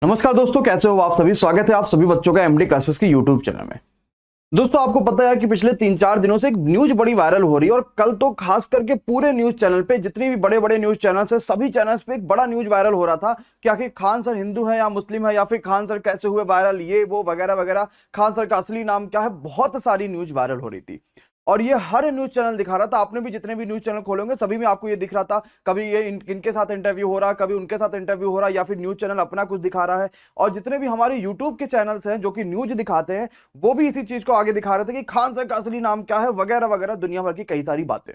नमस्कार दोस्तों, कैसे हो आप सभी। स्वागत है आप सभी बच्चों का एमडी क्लासेस के यूट्यूब चैनल में। दोस्तों, आपको पता है कि पिछले 3-4 दिनों से एक न्यूज बड़ी वायरल हो रही है और कल तो खास करके पूरे न्यूज चैनल पे, जितनी भी बड़े बड़े न्यूज चैनल्स है, सभी चैनल्स पे एक बड़ा न्यूज वायरल हो रहा था कि आखिर खान सर हिंदू है या मुस्लिम है, या फिर खान सर कैसे हुए वायरल, ये वो वगैरह वगैरह, खान सर का असली नाम क्या है। बहुत सारी न्यूज वायरल हो रही थी और ये हर न्यूज चैनल दिखा रहा था। आपने भी जितने भी न्यूज चैनल खोलोगे सभी में आपको ये दिख रहा था, कभी ये इनके साथ इंटरव्यू हो रहा, कभी उनके साथ इंटरव्यू हो रहा, या फिर न्यूज चैनल अपना कुछ दिखा रहा है। और जितने भी हमारे यूट्यूब के चैनल्स हैं जो कि न्यूज दिखाते हैं, वो भी इसी चीज को आगे दिखा रहे थे कि खान सर का असली नाम क्या है, वगैरह वगैरह, दुनिया भर की कई सारी बातें।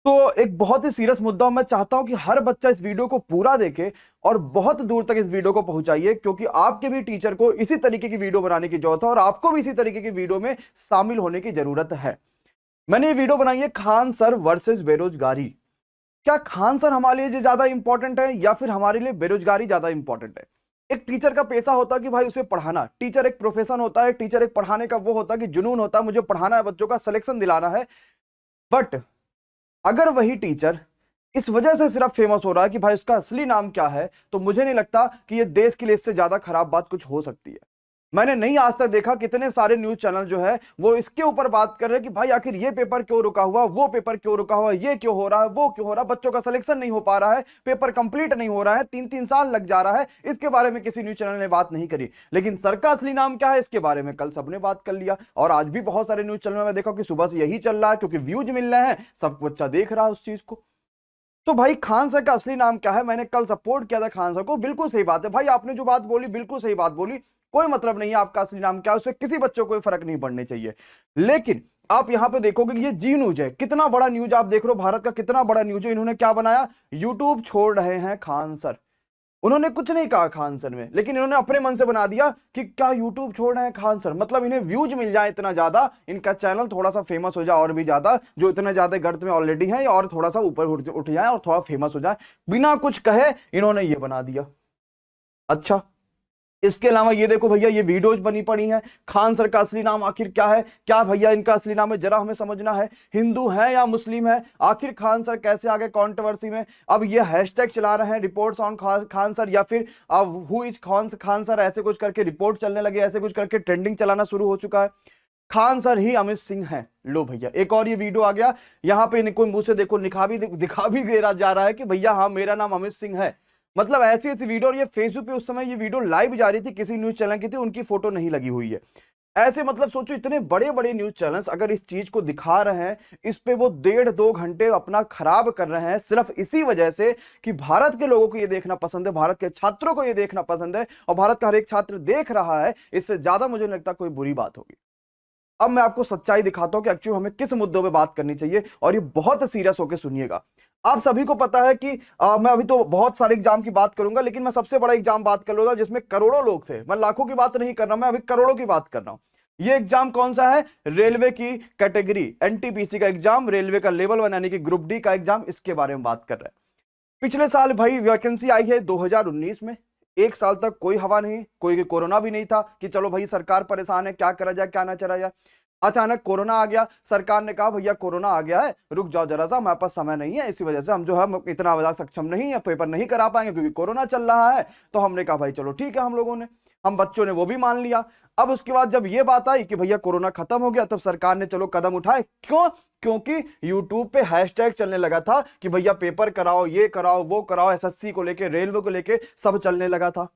तो एक बहुत ही सीरियस मुद्दा, मैं चाहता हूं कि हर बच्चा इस वीडियो को पूरा देखे और बहुत दूर तक इस वीडियो को पहुंचाइए, क्योंकि आपके भी टीचर को इसी तरीके की वीडियो बनाने की जरूरत है और आपको भी इसी तरीके की वीडियो में शामिल होने की जरूरत है। मैंने ये वीडियो बनाई है खान सर वर्सेस बेरोजगारी। क्या खान सर हमारे लिए ज्यादा इंपॉर्टेंट है या फिर हमारे लिए बेरोजगारी ज्यादा इंपॉर्टेंट है। एक टीचर का पेशा होता है कि भाई उसे पढ़ाना, टीचर एक प्रोफेशन होता है, टीचर एक पढ़ाने का वो होता है कि जुनून होता है, मुझे पढ़ाना है, बच्चों का सिलेक्शन दिलाना है। बट अगर वही टीचर इस वजह से सिर्फ फेमस हो रहा है कि भाई उसका असली नाम क्या है, तो मुझे नहीं लगता कि ये देश के लिए इससे ज्यादा खराब बात कुछ हो सकती है। मैंने नहीं आज तक देखा कितने सारे न्यूज चैनल जो है वो इसके ऊपर बात कर रहे हैं कि भाई आखिर ये पेपर क्यों रुका हुआ, वो पेपर क्यों रुका हुआ, ये क्यों हो रहा है, वो क्यों हो रहा है, बच्चों का सिलेक्शन नहीं हो पा रहा है, पेपर कंप्लीट नहीं हो रहा है, 3-3 साल लग जा रहा है। इसके बारे में किसी न्यूज चैनल ने बात नहीं करी। लेकिन सर का असली नाम क्या है, इसके बारे में कल सबने बात कर लिया। और आज भी बहुत सारे न्यूज चैनल में देखा कि सुबह से यही चल रहा है, क्योंकि व्यूज मिल रहे हैं, सब बच्चा देख रहा है उस चीज को। तो भाई खान सर का असली नाम क्या है, मैंने कल सपोर्ट किया था खान सर को। बिल्कुल सही बात है भाई, आपने जो बात बोली बिल्कुल सही बात बोली। कोई मतलब नहीं है आपका असली नाम क्या है, उससे किसी बच्चों को कोई फर्क नहीं पड़ने चाहिए। लेकिन आप यहां पे देखोगे कि ये जी न्यूज है, कितना बड़ा न्यूज आप देख रहे हो, भारत का कितना बड़ा न्यूज है। इन्होंने क्या बनाया, यूट्यूब छोड़ रहे हैं खान सर। उन्होंने कुछ नहीं कहा खान सर में, लेकिन इन्होंने अपने मन से बना दिया कि क्या यूट्यूब छोड़ रहे हैं खान सर, मतलब इन्हें व्यूज मिल जाए इतना ज्यादा, इनका चैनल थोड़ा सा फेमस हो जाए और भी ज्यादा, जो इतने ज्यादा गर्त में ऑलरेडी है, और थोड़ा सा ऊपर उठ जाए और थोड़ा फेमस हो जाए। बिना कुछ कहे इन्होंने ये बना दिया। अच्छा, इसके अलावा ये देखो भैया, ये वीडियोज बनी पड़ी हैं। खान सर का असली नाम आखिर क्या है, क्या भैया इनका असली नाम है, जरा हमें समझना है। हिंदू है या मुस्लिम है, आखिर खान सर कैसे आ गए कंट्रोवर्सी में। अब ये हैशटैग चला रहे हैं, रिपोर्ट्स ऑन खान सर, या फिर हु इज खान सर, ऐसे कुछ करके रिपोर्ट चलने लगे, ऐसे कुछ करके ट्रेंडिंग चलाना शुरू हो चुका है। खान सर ही अमित सिंह है। लो भैया, एक और ये वीडियो आ गया, यहां पे इनको मुंह से देखो दिखा भी दे रहा जा रहा है कि भैया हाँ मेरा नाम अमित सिंह है। मतलब ऐसी ऐसी वीडियो, और ये फेसबुक पे उस समय ये वीडियो लाइव जा रही थी, किसी न्यूज चैनल की थी, उनकी फोटो नहीं लगी हुई है। ऐसे मतलब सोचो, इतने बड़े बड़े न्यूज चैनल्स अगर इस चीज को दिखा रहे हैं, इस पे वो 1.5-2 घंटे अपना खराब कर रहे हैं, सिर्फ इसी वजह से कि भारत के लोगों को ये देखना पसंद है, भारत के छात्रों को ये देखना पसंद है, और भारत का हर एक छात्र देख रहा है। इससे ज्यादा मुझे नहीं लगता कोई बुरी बात होगी। अब मैं आपको सच्चाई दिखाता हूं कि एक्चुअली हमें किस मुद्दों पे बात करनी चाहिए, और ये बहुत सीरियस होकर सुनिएगा। आप सभी को पता है कि मैं अभी तो बहुत सारे एग्जाम की बात करूंगा, लेकिन मैं सबसे बड़ा एग्जाम बात कर लूंगा जिसमें करोड़ों लोग थे। मैं लाखों की बात नहीं कर रहा, मैं अभी करोड़ों की बात कर रहा हूं। ये एग्जाम कौन सा है, रेलवे की कैटेगरी एनटीपीसी का एग्जाम, रेलवे का लेवल 1 यानी कि ग्रुप डी का एग्जाम, इसके बारे में बात कर रहे हैं। पिछले साल भाई वैकेंसी आई है 2019 में, एक साल तक कोई हवा नहीं, कोई कोरोना भी नहीं था कि चलो भाई सरकार परेशान है, क्या करा जाए क्या ना चला जाए। अचानक कोरोना आ गया, सरकार ने कहा भैया कोरोना आ गया है, रुक जाओ जरा सा, हमारे पास समय नहीं है, इसी वजह से हम जो है इतना ज्यादा सक्षम नहीं है, पेपर नहीं करा पाएंगे क्योंकि कोरोना चल रहा है। तो हमने कहा भाई चलो ठीक है, हम बच्चों ने वो भी मान लिया। अब उसके बाद जब ये बात आई कि भैया कोरोना खत्म हो गया, तब सरकार ने चलो कदम उठाए। क्यों, क्योंकि यूट्यूब पे हैशटैग चलने लगा था कि भैया पेपर कराओ, ये कराओ, वो कराओ, एसएससी को लेके, रेलवे को लेके सब चलने लगा था।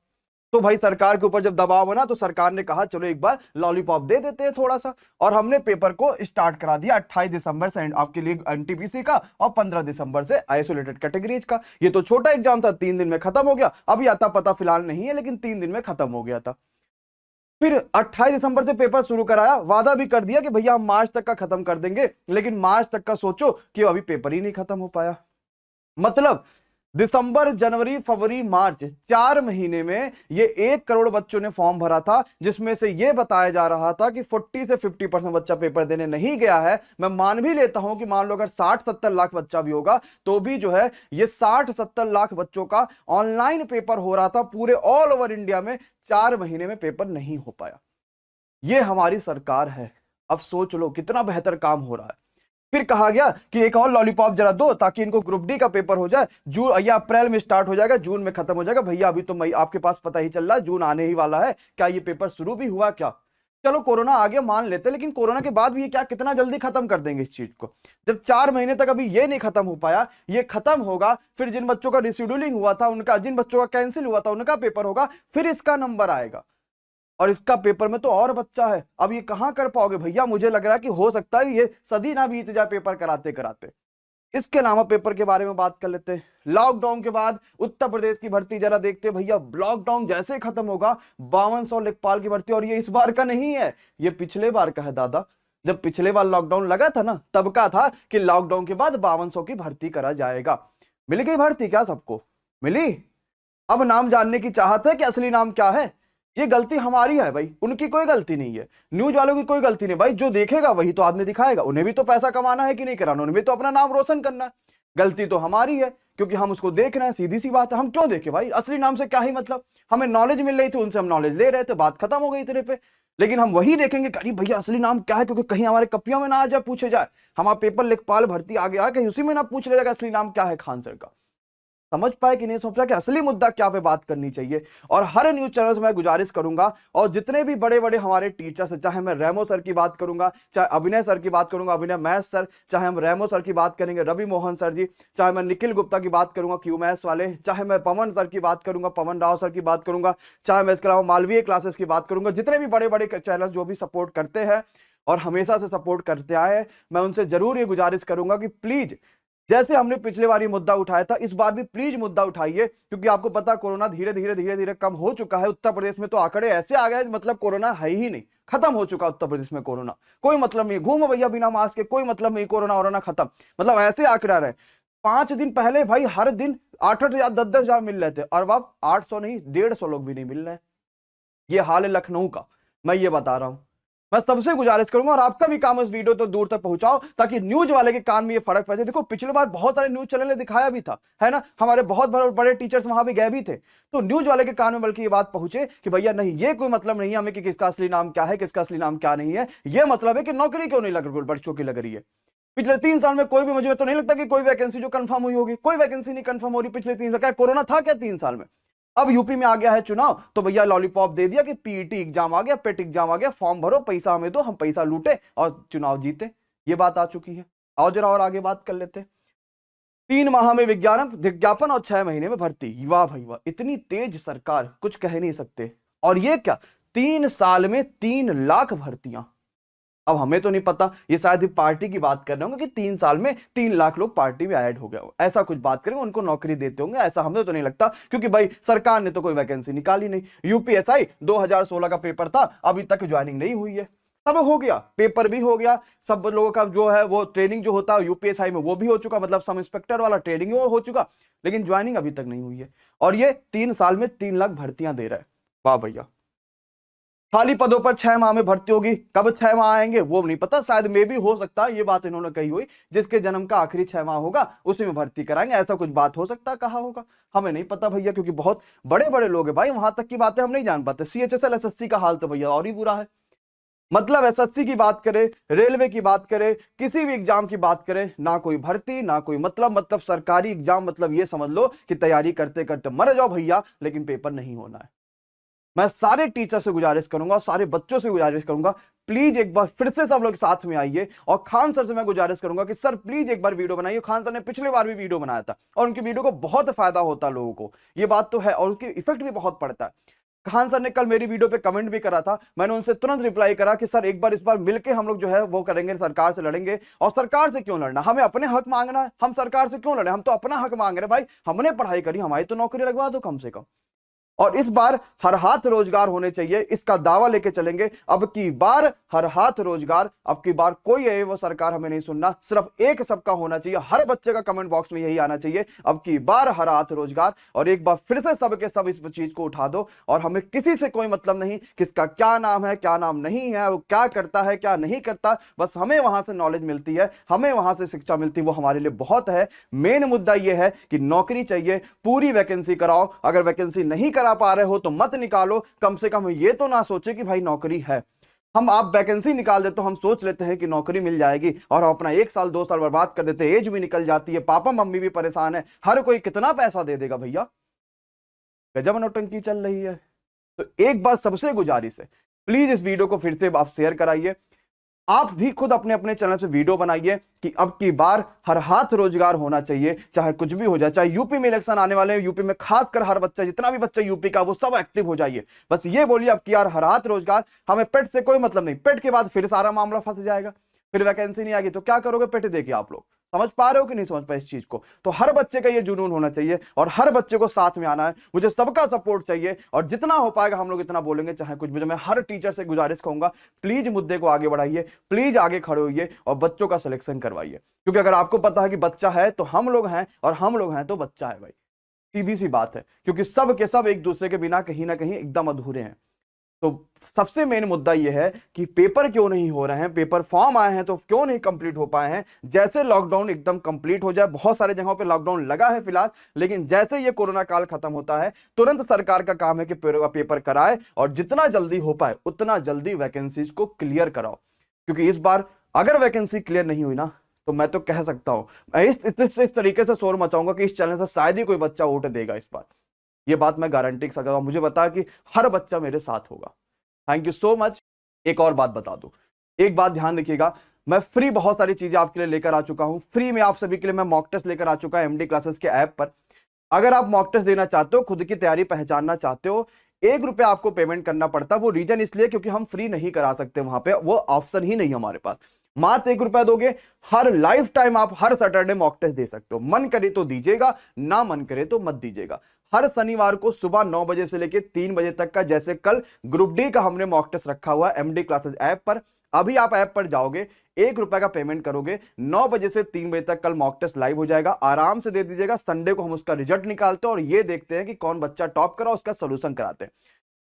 तो भाई सरकार के ऊपर जब दबाव बना तो सरकार ने कहा चलो एक बार लॉलीपॉप दे देते हैं थोड़ा सा, और हमने पेपर को स्टार्ट करा दिया 28 दिसंबर से आपके लिए एनटीपीसी का, और 15 दिसंबर से आइसोलेटेड कैटेगरीज का। ये तो छोटा एग्जाम था, 3 दिन में खत्म हो गया। अभी आता पता फिलहाल नहीं है, लेकिन 3 दिन में खत्म हो गया था। फिर 28 दिसंबर से पेपर शुरू कराया, वादा भी कर दिया कि भैया हम मार्च तक का खत्म कर देंगे, लेकिन मार्च तक का सोचो कि अभी पेपर ही नहीं खत्म हो पाया। मतलब दिसंबर, जनवरी, फरवरी, मार्च, 4 महीने में ये 1 करोड़ बच्चों ने फॉर्म भरा था, जिसमें से ये बताया जा रहा था कि 40 से 50% बच्चा पेपर देने नहीं गया है। मैं मान भी लेता हूं कि मान लो अगर 60-70 लाख बच्चा भी होगा, तो भी जो है ये 60-70 लाख बच्चों का ऑनलाइन पेपर हो रहा था पूरे ऑल ओवर इंडिया में। 4 महीने में पेपर नहीं हो पाया। ये हमारी सरकार है। अब सोच लो कितना बेहतर काम हो रहा है। फिर कहा गया कि एक और लॉलीपॉप जरा दो ताकि इनको ग्रुप डी का पेपर हो जाए, जून या अप्रैल में स्टार्ट हो जाएगा, जून में खत्म हो जाएगा। भैया अभी तो मई आपके पास पता ही चल रहा है, जून आने ही वाला है, क्या ये पेपर शुरू भी हुआ क्या? चलो कोरोना आ गया मान लेते, लेकिन कोरोना के बाद भी ये क्या कितना जल्दी खत्म कर देंगे इस चीज को? जब 4 महीने तक अभी ये नहीं खत्म हो पाया, ये खत्म होगा, फिर जिन बच्चों का रिशेड्यूलिंग हुआ था उनका, जिन बच्चों का कैंसिल हुआ था उनका पेपर होगा, फिर इसका नंबर आएगा, और इसका पेपर में तो और बच्चा है। अब ये कहां कर पाओगे भैया? मुझे लग रहा है कि हो सकता है ये सदी ना बीत जाए पेपर कराते कराते। इसके अलावा पेपर के बारे में बात कर लेते हैं। लॉकडाउन के बाद उत्तर प्रदेश की भर्ती जरा देखते हैं भैया। लॉकडाउन जैसे ही खत्म होगा 5200 लेखपाल की भर्ती, और ये इस बार का नहीं है, ये पिछले बार का है दादा। जब पिछले बार लॉकडाउन लगा था ना, तब का था कि लॉकडाउन के बाद 5200 की भर्ती करा जाएगा। मिल गई भर्ती क्या सबको? मिली? अब नाम जानने की चाहत है कि असली नाम क्या है? ये गलती हमारी है भाई, उनकी कोई गलती नहीं है, न्यूज वालों की कोई गलती नहीं भाई। जो देखेगा वही तो आदमी दिखाएगा, उन्हें भी तो पैसा कमाना है कि नहीं कराना, उन्हें भी तो अपना नाम रोशन करना है। गलती तो हमारी है क्योंकि हम उसको देख रहे हैं, सीधी सी बात है। हम क्यों देखे भाई? असली नाम से क्या ही मतलब? हमें नॉलेज मिल रही थी, उनसे हम नॉलेज ले रहे थे, बात खत्म हो गई तेरे पे। लेकिन हम वही देखेंगे कि भैया असली नाम क्या है, क्योंकि कहीं हमारे कपियों में ना आ जाए, पूछे जाए हमारा पेपर लेखपाल भर्ती आ गया, कहीं उसी में ना पूछ लिया जाएगा असली नाम क्या है खान सर का। समझ पाए कि नहीं समझ पाए कि असली मुद्दा क्या पे बात करनी चाहिए। और हर न्यूज चैनल से मैं गुजारिश करूंगा, और जितने भी बड़े बड़े हमारे टीचर्स हैं, चाहे मैं रेमो सर की बात करूंगा, चाहे अभिनय सर की बात करूंगा, अभिनय मैथ सर, चाहे हम रेमो सर की बात करेंगे रवि मोहन सर जी, चाहे मैं निखिल गुप्ता की बात करूंगा क्यू मैथ्स वाले, चाहे मैं पवन सर की बात करूंगा, पवन राव सर की बात करूंगा, चाहे मैं इसके अलावा मालवीय क्लासेस की बात करूंगा, जितने भी बड़े बड़े चैनल जो भी सपोर्ट करते हैं और हमेशा से सपोर्ट करते आए हैं, मैं उनसे जरूर ये गुजारिश करूंगा कि प्लीज, जैसे हमने पिछले बार ये मुद्दा उठाया था, इस बार भी प्लीज मुद्दा उठाइए, क्योंकि आपको पता कोरोना धीरे धीरे धीरे धीरे कम हो चुका है। उत्तर प्रदेश में तो आंकड़े ऐसे आ गए मतलब कोरोना है ही नहीं, खत्म हो चुका उत्तर प्रदेश में कोरोना, कोई मतलब नहीं। घूमो भैया बिना मास्क के, कोई मतलब नहीं, कोरोना वोरोना खत्म, मतलब ऐसे आंकड़े आ रहे। 5 दिन पहले भाई हर दिन 8-8 हजार 10-10 हजार मिल रहे थे, और अब 800 नहीं 150 लोग भी नहीं मिल रहे हैं। ये हाल है लखनऊ का, मैं ये बता रहा हूं। मैं सबसे गुजारिश करूंगा, और आपका भी काम इस वीडियो तो दूर तक पहुंचाओ ताकि न्यूज वाले के कान में ये फर्क पड़े। देखो पिछले बार बहुत सारे न्यूज चैनल ने दिखाया भी था, है ना, हमारे बहुत बड़े बड़े टीचर्स वहां भी गए भी थे, तो न्यूज वाले के कान में बल्कि ये बात पहुंचे कि भैया नहीं, ये कोई मतलब नहीं है हमें कि किसका असली नाम क्या है, किसका असली नाम क्या नहीं है। ये मतलब है कि नौकरी क्यों नहीं लग रही, बच्चों की लग रही है। पिछले 3 साल में कोई भी, मुझे तो नहीं लगता कि कोई वैकेंसी जो कंफर्म हुई होगी, कोई वैकेंसी नहीं कंफर्म हो रही पिछले 3 साल। क्या कोरोना था क्या 3 साल में? अब यूपी में आ गया है चुनाव, तो भैया लॉलीपॉप दे दिया कि पीईटी एग्जाम आ गया, पेट एग्जाम आ गया, फॉर्म भरो, पैसा हमें दो, हम पैसा लूटे और चुनाव जीते। ये बात आ चुकी है। और जरा और आगे बात कर लेते हैं। 3 माह में विज्ञापन और 6 महीने में भर्ती। वाह भाई वाह, इतनी तेज सरकार, कुछ कह नहीं सकते। और ये क्या, 3 साल में 3 लाख भर्तियां। अब हमें तो नहीं पता, ये शायद पार्टी की बात कर रहे होंगे कि 3 साल में 3 लाख लोग पार्टी में ऐड हो गए हो, ऐसा कुछ बात करेंगे, उनको नौकरी देते होंगे, ऐसा हमें तो नहीं लगता, क्योंकि भाई सरकार ने तो कोई वैकेंसी निकाली नहीं। यूपीएसआई 2016 का पेपर था, अभी तक ज्वाइनिंग नहीं हुई है। सब हो गया, पेपर भी हो गया, सब लोगों का जो है वो ट्रेनिंग जो होता है यूपीएसआई में वो भी हो चुका, मतलब सब इंस्पेक्टर वाला ट्रेनिंग वो हो चुका, लेकिन ज्वाइनिंग अभी तक नहीं हुई है। और ये 3 साल में 3 लाख भर्तियां दे रहा है। वाह भैया। खाली पदों पर 6 माह में भर्ती होगी। कब 6 माह आएंगे वो नहीं पता, शायद में भी हो सकता है, ये बात इन्होंने कही हुई, जिसके जन्म का आखिरी 6 माह होगा उसी में भर्ती कराएंगे, ऐसा कुछ बात हो सकता है, कहा होगा, हमें नहीं पता भैया, क्योंकि बहुत बड़े बड़े लोग हैं भाई, वहां तक की बातें हम नहीं जान पाते। सीएचएसएल एसएससी का हाल तो भैया और ही बुरा है, मतलब एसएससी की बात करें, रेलवे की बात करें, किसी भी एग्जाम की बात करें, ना कोई भर्ती ना कोई मतलब सरकारी एग्जाम, मतलब ये समझ लो कि तैयारी करते करते मर जाओ भैया, लेकिन पेपर नहीं होना है। मैं सारे टीचर से गुजारिश करूंगा और सारे बच्चों से गुजारिश करूंगा, प्लीज एक बार फिर से सब लोग साथ में आइए। और खान सर से मैं गुजारिश करूंगा कि सर प्लीज एक बार वीडियो बनाइए। खान सर ने पिछले बार भी वीडियो बनाया था और उनकी वीडियो को बहुत फायदा होता है लोगों को, ये बात तो है, और उसकी इफेक्ट भी बहुत पड़ता है। खान सर ने कल मेरी वीडियो पे कमेंट भी करा था, मैंने उनसे तुरंत रिप्लाई करा कि सर एक बार इस बार मिलके हम लोग जो है वो करेंगे, सरकार से लड़ेंगे। और सरकार से क्यों लड़ना, हमें अपने हक मांगना है, हम सरकार से क्यों लड़े, हम तो अपना हक मांग रहे हैं भाई, हमने पढ़ाई करी, हमारी तो नौकरी लगवा दो कम से कम। और इस बार हर हाथ रोजगार होने चाहिए, इसका दावा लेके चलेंगे। अब की बार हर हाथ रोजगार, अब की बार कोई है वो सरकार हमें नहीं सुनना, सिर्फ एक सबका होना चाहिए। हर बच्चे का कमेंट बॉक्स में यही आना चाहिए, अब की बार हर हाथ रोजगार। और एक बार फिर से सब के सब इस चीज को उठा दो, और हमें किसी से कोई मतलब नहीं किसका क्या नाम है क्या नाम नहीं है, वो क्या करता है क्या नहीं करता, बस हमें वहां से नॉलेज मिलती है, हमें वहां से शिक्षा मिलती है, वो हमारे लिए बहुत है। मेन मुद्दा यह है कि नौकरी चाहिए, पूरी वैकेंसी कराओ, अगर वैकेंसी नहीं करा पा रहे हो तो मत निकालो, कम से कम ये तो ना सोचे कि भाई नौकरी है। हम आप वैकेंसी निकाल देते तो हम सोच लेते हैं कि नौकरी मिल जाएगी और हम अपना 1 साल 2 साल बर्बाद कर देते, एज भी निकल जाती है, पापा मम्मी भी परेशान है, हर कोई कितना पैसा दे देगा भैया, गजब नौटंकी चल रही है। तो एक बार सबसे गुजारिश है, प्लीज इस वीडियो को फिर से आप शेयर कराइए, आप भी खुद अपने अपने चैनल से वीडियो बनाइए कि अब की बार हर हाथ रोजगार होना चाहिए, चाहे कुछ भी हो जाए। चाहे यूपी में इलेक्शन आने वाले हैं, यूपी में खासकर हर बच्चा, जितना भी बच्चा यूपी का, वो सब एक्टिव हो जाइए। बस ये बोलिए अब की यार हर हाथ रोजगार, हमें पेट से कोई मतलब नहीं, पेट के बाद फिर सारा मामला फंस जाएगा, फिर वैकेंसी नहीं आएगी तो क्या करोगे पेट देके। आप लोग समझ पा रहे हो कि नहीं समझ पाए इस चीज को। तो हर बच्चे का ये जुनून होना चाहिए और हर बच्चे को साथ में आना है, मुझे सबका सपोर्ट चाहिए और जितना हो पाएगा हम लोग इतना बोलेंगे, चाहे कुछ भी। मैं हर टीचर से गुजारिश कहूंगा, प्लीज मुद्दे को आगे बढ़ाइए, प्लीज आगे खड़े होइए और बच्चों का सिलेक्शन करवाइए, क्योंकि अगर आपको पता है कि बच्चा है तो हम लोग हैं और हम लोग हैं तो बच्चा है भाई, सीधी सी बात है, क्योंकि सब के सब एक दूसरे के बिना कहीं ना कहीं एकदम अधूरे हैं। तो सबसे मेन मुद्दा यह है कि पेपर क्यों नहीं हो रहे हैं, पेपर फॉर्म आए हैं तो क्यों नहीं कंप्लीट हो पाए हैं। जैसे लॉकडाउन एकदम कंप्लीट हो जाए, बहुत सारे जगहों पे लॉकडाउन लगा है फिलहाल, लेकिन जैसे ये कोरोना काल खत्म होता है तुरंत सरकार का काम है कि पेपर कराए और जितना जल्दी हो पाए उतना जल्दी वैकेंसीज को क्लियर कराओ, क्योंकि इस बार अगर वैकेंसी क्लियर नहीं हुई ना तो मैं तो कह सकता हूं, मैं इस तरीके से शोर मचाऊंगा कि इस चैनल से शायद ही कोई बच्चा वोट देगा इस बार। ये बात मैं गारंटी सकता हूं, मुझे पता है कि हर बच्चा मेरे साथ होगा। Thank you so much. एक और बात बता दूं, एक बात ध्यान रखिएगा, मैं फ्री बहुत सारी चीजें आपके लिए लेकर आ चुका हूं। फ्री में आप सभी के लिए मैं मॉक टेस्ट लेकर आ चुका है एमडी क्लासेस के ऐप पर। अगर आप मॉक टेस्ट देना चाहते हो, खुद की तैयारी पहचानना चाहते हो, 1 रुपया आपको पेमेंट करना पड़ता। वो रीजन इसलिए क्योंकि हम फ्री नहीं करा सकते, वहां पे वो ऑप्शन ही नहीं हमारे पास। मात्र 1 रुपया दोगे, हर लाइफ टाइम आप हर सैटरडे मॉक टेस्ट दे सकते हो। मन करे तो दीजिएगा, ना मन करे तो मत दीजिएगा। हर शनिवार को सुबह 9 बजे से लेकर 3 बजे तक का, जैसे कल ग्रुप डी का हमने मॉक टेस्ट रखा हुआ है एमडी क्लासेस ऐप पर। अभी आप ऐप पर जाओगे, 1 रुपया का पेमेंट करोगे, 9 बजे से 3 बजे तक कल मॉक टेस्ट लाइव हो जाएगा, आराम से दे दीजिएगा। संडे को हम उसका रिजल्ट निकालते हैं और ये देखते हैं कि कौन बच्चा टॉप करा, उसका सोल्यूशन कराते हैं।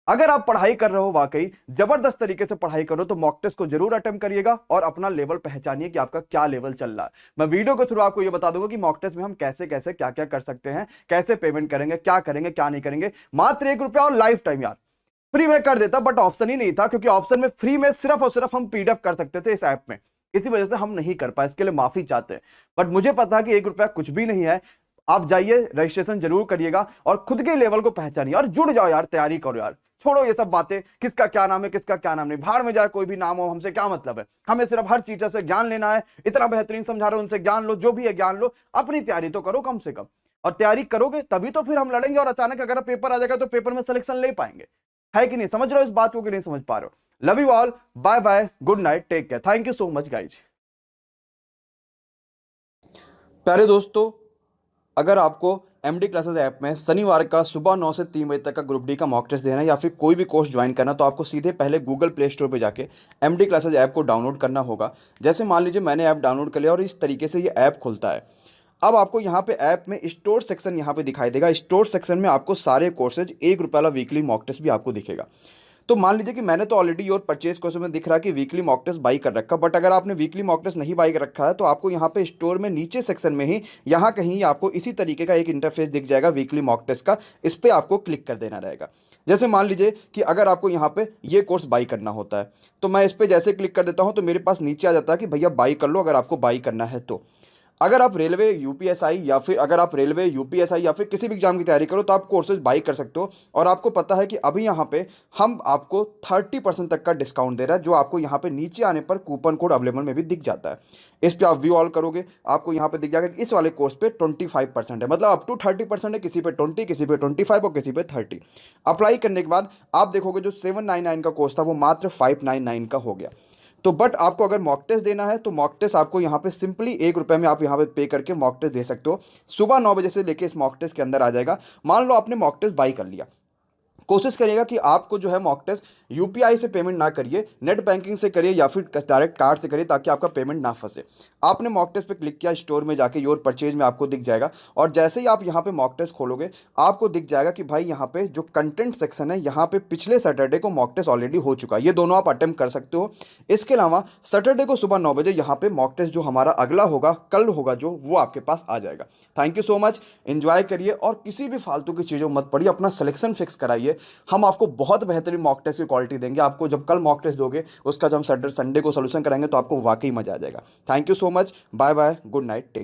अगर आप पढ़ाई कर रहे हो, वाकई जबरदस्त तरीके से पढ़ाई करो, तो मॉक टेस्ट को जरूर अटेम्प्ट करिएगा और अपना लेवल पहचानिए कि आपका क्या लेवल चल रहा है। मैं वीडियो के थ्रू आपको ये बता दूंगा कि मॉक टेस्ट में हम कैसे कैसे क्या क्या कर सकते हैं, कैसे पेमेंट करेंगे, क्या करेंगे क्या नहीं करेंगे। मात्र 1 रुपया और लाइफ टाइम यार फ्री में कर देता, बट ऑप्शन ही नहीं था, क्योंकि ऑप्शन में फ्री में सिर्फ और सिर्फ हम पीडीएफ कर सकते थे इस ऐप में, इसी वजह से हम नहीं कर पाए। इसके लिए माफी चाहते हैं, बट मुझे पता है कि 1 रुपया कुछ भी नहीं है। आप जाइए, रजिस्ट्रेशन जरूर करिएगा और खुद के लेवल को पहचानिए और जुड़ जाओ यार, तैयारी करो यार। छोड़ो ये सब बातें, किसका क्या नाम है किसका क्या नाम नहीं, भाड़ में जाए कोई भी नाम हो, हमसे क्या मतलब है। हमें सिर्फ हर टीचर से ज्ञान लेना है, इतना बेहतरीन समझा रहे हो उनसे ज्ञान लो, जो भी है ज्ञान लो, अपनी तैयारी तो करो कम से कम। और तैयारी करोगे तभी तो फिर हम लड़ेंगे, और अचानक अगर पेपर आ जाएगा तो पेपर में सिलेक्शन ले पाएंगे, है कि नहीं। समझ रहे हो इस बात को कि नहीं समझ पा रहे हो। Love you all, bye bye, good night, take care, thank you so much guys. प्यारे दोस्तों, अगर आपको एमडी क्लासेस ऐप में शनिवार का सुबह 9 से 3 बजे तक का ग्रुप डी का मॉक टेस्ट देना है या फिर कोई भी कोर्स ज्वाइन करना, तो आपको सीधे पहले गूगल प्ले स्टोर पे जाके एमडी क्लासेस ऐप को डाउनलोड करना होगा। जैसे मान लीजिए मैंने ऐप डाउनलोड कर लिया और इस तरीके से ये ऐप खुलता है। अब आपको यहाँ पे ऐप में स्टोर सेक्शन यहाँ पे दिखाई देगा। स्टोर सेक्शन में आपको सारे कोर्सेज 1 रुपये वाला वीकली मॉक टेस्ट भी आपको दिखेगा। तो मान लीजिए कि मैंने तो ऑलरेडी योर परचेज कोर्स में दिख रहा है कि वीकली मॉक टेस्ट बाई कर रखा, बट अगर आपने वीकली मॉक टेस्ट नहीं बाई कर रखा है तो आपको यहाँ पे स्टोर में नीचे सेक्शन में ही यहाँ कहीं आपको इसी तरीके का एक इंटरफेस दिख जाएगा वीकली मॉक टेस्ट का। इस पर आपको क्लिक कर देना रहेगा। जैसे मान लीजिए कि अगर आपको यहाँ पे ये कोर्स बाई करना होता है, तो मैं इस पर जैसे क्लिक कर देता हूँ तो मेरे पास नीचे आ जाता है कि भैया बाई कर लो अगर आपको बाई करना है तो। अगर आप रेलवे यूपीएसआई या फिर अगर आप रेलवे यूपीएसआई या फिर किसी भी एग्जाम की तैयारी करो तो आप कोर्सेज बाई कर सकते हो। और आपको पता है कि अभी यहाँ पे हम आपको 30% तक का डिस्काउंट दे रहा है, जो आपको यहाँ पे नीचे आने पर कूपन कोड अवेलेबल में भी दिख जाता है। इस पर आप व्यू ऑल करोगे, आपको यहाँ पे दिख जाएगा कि इस वाले कोर्स पे 25% है, मतलब अप टू 30% है, किसी पे 20, किसी पे 25 और किसी पे 30। अप्लाई करने के बाद आप देखोगे जो 799 का कोर्स था वो मात्र 599 का हो गया। तो बट आपको अगर मॉक टेस्ट देना है तो मॉक टेस्ट आपको यहाँ पे सिंपली 1 रुपये में आप यहाँ पे करके मॉक टेस्ट दे सकते हो। सुबह 9 बजे से लेके इस मॉक टेस्ट के अंदर आ जाएगा। मान लो आपने मॉक टेस्ट बाई कर लिया, कोशिश करिएगा कि आपको जो है मॉक टेस्ट यूपीआई से पेमेंट ना करिए, नेट बैंकिंग से करिए या फिर डायरेक्ट कार्ड से करिए, ताकि आपका पेमेंट ना फंसे। आपने मॉक टेस्ट पे क्लिक किया, स्टोर में जाके योर परचेज में आपको दिख जाएगा, और जैसे ही आप यहाँ पे मॉक टेस्ट खोलोगे आपको दिख जाएगा कि भाई यहाँ पे जो कंटेंट सेक्शन है यहाँ पे पिछले सैटरडे को मॉक टेस्ट ऑलरेडी हो चुका है। ये दोनों आप अटेम्प्ट कर सकते हो। इसके अलावा सैटरडे को सुबह 9 बजे यहाँ पे मॉक टेस्ट जो हमारा अगला होगा, कल होगा जो, वो आपके पास आ जाएगा। Thank you so much, enjoy करिए और किसी भी फालतू की चीज़ों मत पड़िए, अपना सिलेक्शन फिक्स कराइए। कीजिए। हम आपको बहुत बेहतरीन मॉक टेस्ट की क्वालिटी देंगे। आपको जब कल मॉक टेस्ट दोगे उसका जब हम संडे को सोल्यूशन कराएंगे तो आपको वाकई मजा आ जाएगा। Thank you so much, bye bye, good night, take.